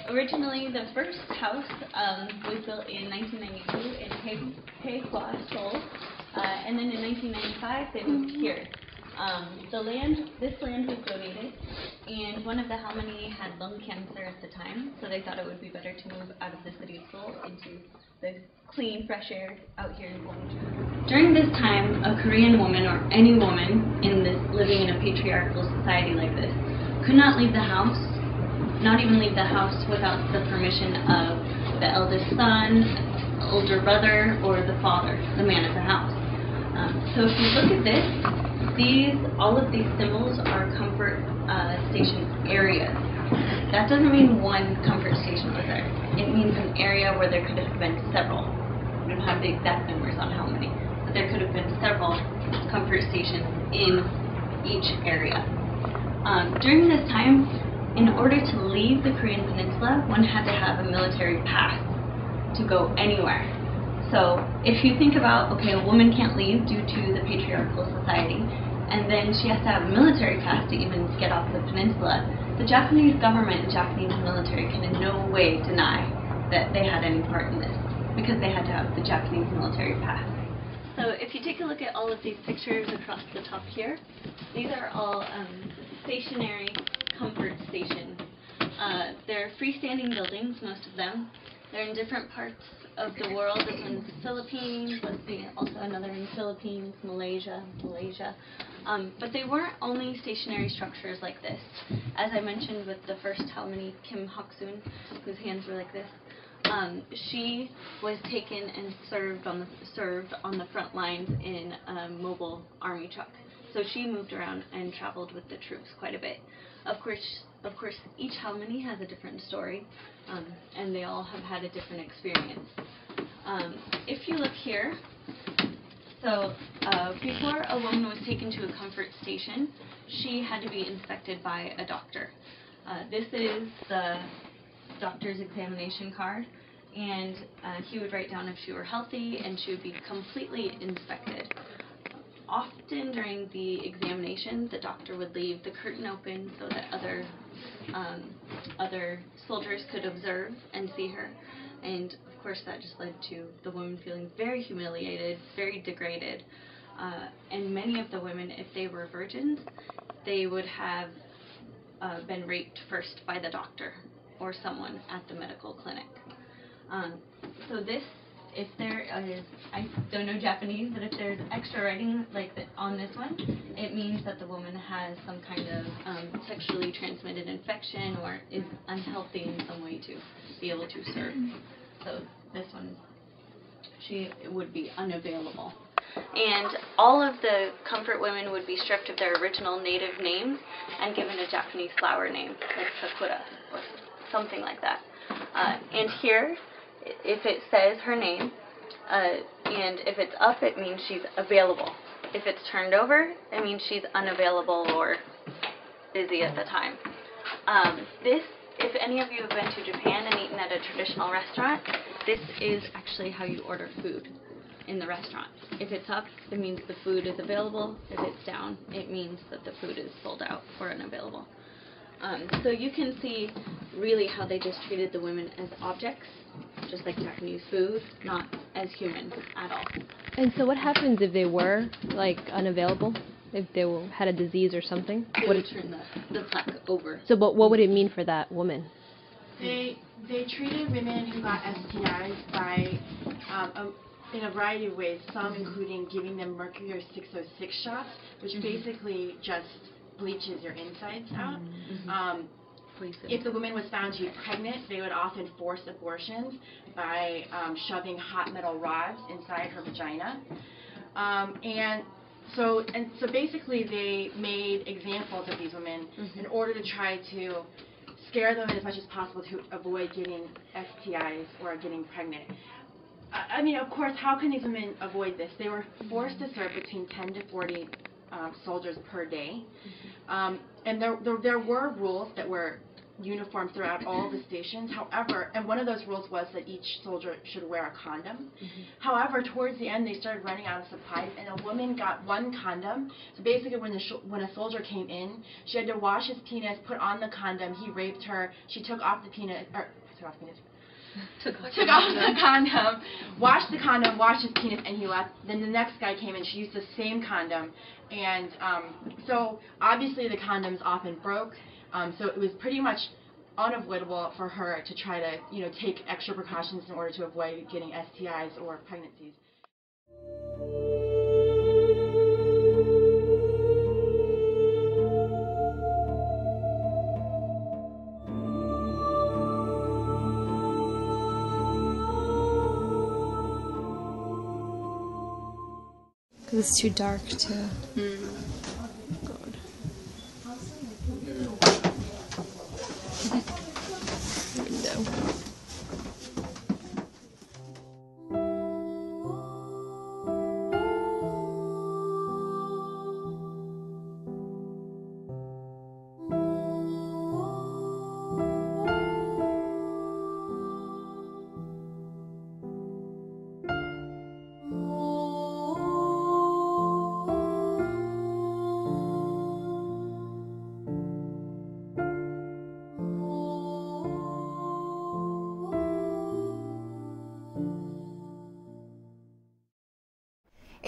Originally, the first house was built in 1992 in Hua, Seoul, and then in 1995 they moved here. This land was donated, and one of the Halmoni had lung cancer at the time, so they thought it would be better to move out of the city of Seoul into the clean, fresh air out here in Gwangju. During this time, a Korean woman, or any woman living in a patriarchal society like this, could not leave the house, not even leave the house without the permission of the eldest son, older brother, or the father, the man of the house. So if you look at this, all of these symbols are comfort station areas. That doesn't mean one comfort station was there. It means an area where there could have been several. We don't have the exact numbers on how many, but there could have been several comfort stations in each area. During this time, in order to leave the Korean Peninsula, one had to have a military pass to go anywhere. So if you think about, okay, a woman can't leave due to the patriarchal society, and then she has to have a military pass to even get off the peninsula, the Japanese government and Japanese military can in no way deny that they had any part in this, because they had to have the Japanese military pass. So if you take a look at all of these pictures across the top here, these are all stationary comfort stations. They're freestanding buildings, most of them. They're in different parts of the world. This one's the Philippines. Let's see, also another in the Philippines, Malaysia. But they weren't only stationary structures like this. As I mentioned with the first Halmoni, Kim Hok-soon, whose hands were like this, she was taken and served on the front lines in a mobile army truck. So she moved around and traveled with the troops quite a bit. Of course, each Halmoni has a different story, and they all have had a different experience. If you look here, so before a woman was taken to a comfort station, she had to be inspected by a doctor. This is the doctor's examination card, and he would write down if she were healthy, and she would be completely inspected. Often during the examination, the doctor would leave the curtain open so that other soldiers could observe and see her. And of course that just led to the woman feeling very humiliated, very degraded. And many of the women, if they were virgins, they would have been raped first by the doctor or someone at the medical clinic. So this, if there is, I don't know Japanese, but if there's extra writing like on this one, it means that the woman has some kind of sexually transmitted infection or is unhealthy in some way to be able to serve. So this one, she would be unavailable. And all of the comfort women would be stripped of their original native names and given a Japanese flower name, like Sakura or something like that. And here, if it says her name, and if it's up, it means she's available. If it's turned over, it means she's unavailable or busy at the time. If any of you have been to Japan and eaten at a traditional restaurant, this is actually how you order food in the restaurant. If it's up, it means the food is available. If it's down, it means that the food is sold out or unavailable. So you can see really how they just treated the women as objects, just like Japanese food, not as humans at all. And so what happens if they were, like, unavailable? If they had a disease or something? They would turn the plaque over. So but what would it mean for that woman? They treated women who got STIs by in a variety of ways, some including giving them mercury or 606 shots, which basically just bleaches your insides out. If the woman was found to be pregnant, they would often force abortions by shoving hot metal rods inside her vagina. And so basically they made examples of these women in order to try to scare them as much as possible to avoid getting STIs or getting pregnant. I mean, of course, how can these women avoid this? They were forced to serve between 10 to 40 soldiers per day. And there were rules that were uniform throughout all the stations. However, and one of those rules was that each soldier should wear a condom. However, towards the end, they started running out of supplies, and a woman got one condom. So basically, when a soldier came in, she had to wash his penis, put on the condom. He raped her. She took off the penis, took off the condom, washed the condom, washed his penis, and he left. Then the next guy came in. She used the same condom, and so obviously the condoms often broke. So it was pretty much unavoidable for her to try to, take extra precautions in order to avoid getting STIs or pregnancies. Because it's too dark to...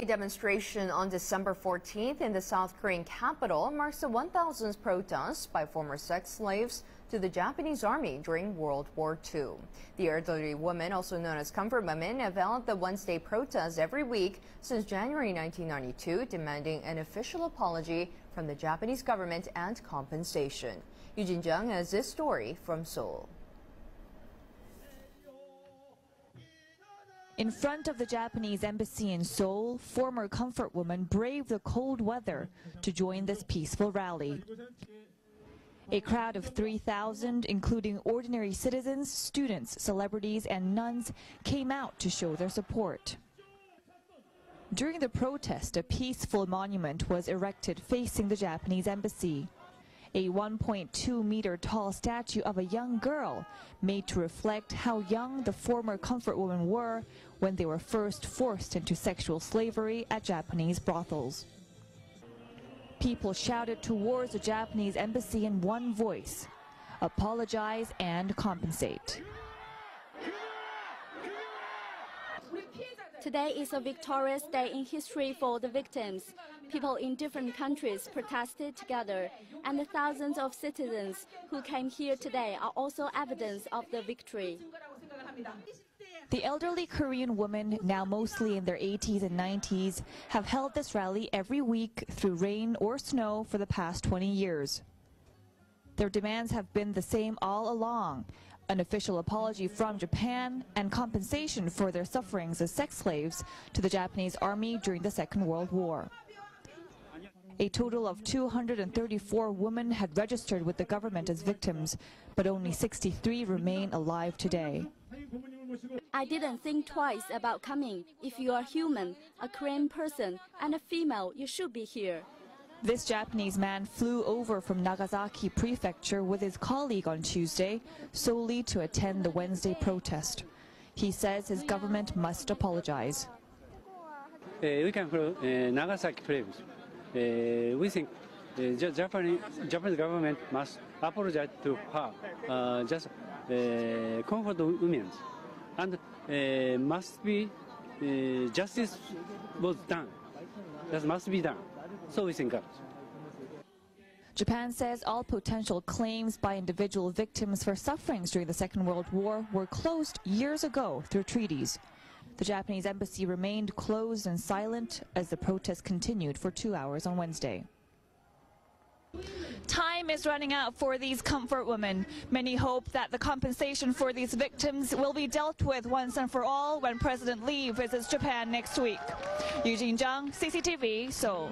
A demonstration on December 14th in the South Korean capital marks the 1,000th protest by former sex slaves to the Japanese army during World War II. The elderly women, also known as comfort women, have held the Wednesday protest every week since January 1992, demanding an official apology from the Japanese government and compensation. Yoo Jin-jung has this story from Seoul. In front of the Japanese embassy in Seoul, former comfort women braved the cold weather to join this peaceful rally. A crowd of 3,000, including ordinary citizens, students, celebrities, and nuns, came out to show their support. During the protest, a peaceful monument was erected facing the Japanese embassy. A 1.2-meter tall statue of a young girl made to reflect how young the former comfort women were when they were first forced into sexual slavery at Japanese brothels. People shouted towards the Japanese embassy in one voice: apologize and compensate. Today is a victorious day in history for the victims. People in different countries protested together, and the thousands of citizens who came here today are also evidence of the victory. The elderly Korean women, now mostly in their 80s and 90s, have held this rally every week through rain or snow for the past 20 years. Their demands have been the same all along: an official apology from Japan and compensation for their sufferings as sex slaves to the Japanese army during the Second World War. A total of 234 women had registered with the government as victims, but only 63 remain alive today. I didn't think twice about coming. If you are human, a Korean person, and a female, you should be here. This Japanese man flew over from Nagasaki Prefecture with his colleague on Tuesday solely to attend the Wednesday protest. He says his government must apologize. We come from Nagasaki Prefecture. We think the Japanese government must apologize to her, just comfort women, and must be justice was done. That must be done. So we think. Japan says all potential claims by individual victims for sufferings during the Second World War were closed years ago through treaties. The Japanese embassy remained closed and silent as the protest continued for 2 hours on Wednesday. Time is running out for these comfort women. Many hope that the compensation for these victims will be dealt with once and for all when President Lee visits Japan next week. Yoo Jin-jung, CCTV, Seoul.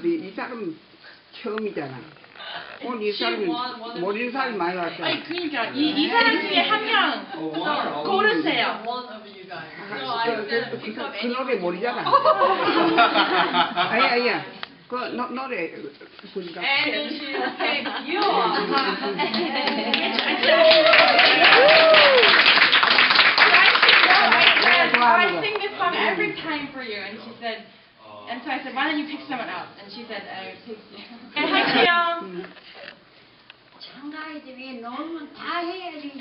이 사람 처음이잖아. 오늘 이 사람이 모르는 사람이 많이 왔잖아. 아니 그러니까 이 사람 중에 한 명 고르세요. 그 노래 모르잖아. 아니야. 그 노래 부르니까. And then she pick you. I sing this song every time for you, and she said, and so I said, why don't you pick someone else? And she said, I would pick you. And 할게요. 장가이들이 놀면 다 해야지.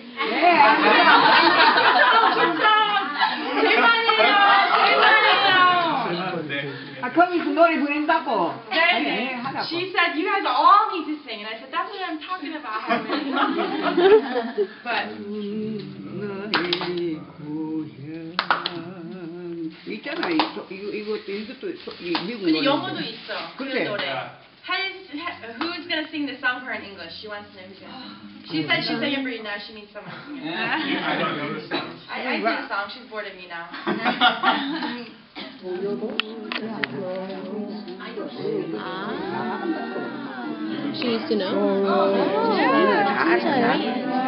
아, 거기서 노래 부른다고. 네. She said, you guys all need to sing. And I said, that's what I'm talking about. But 있잖아. 이것도 미국 노래. 근데 영어도 있어. 그 그래. 노래. Who's gonna sing the song for her in English? She wants to know who's gonna. She said she's saying for you now. She needs someone to sing it. I don't know the song. I sing the song. She's bored of me now. She needs to know. 진짜요?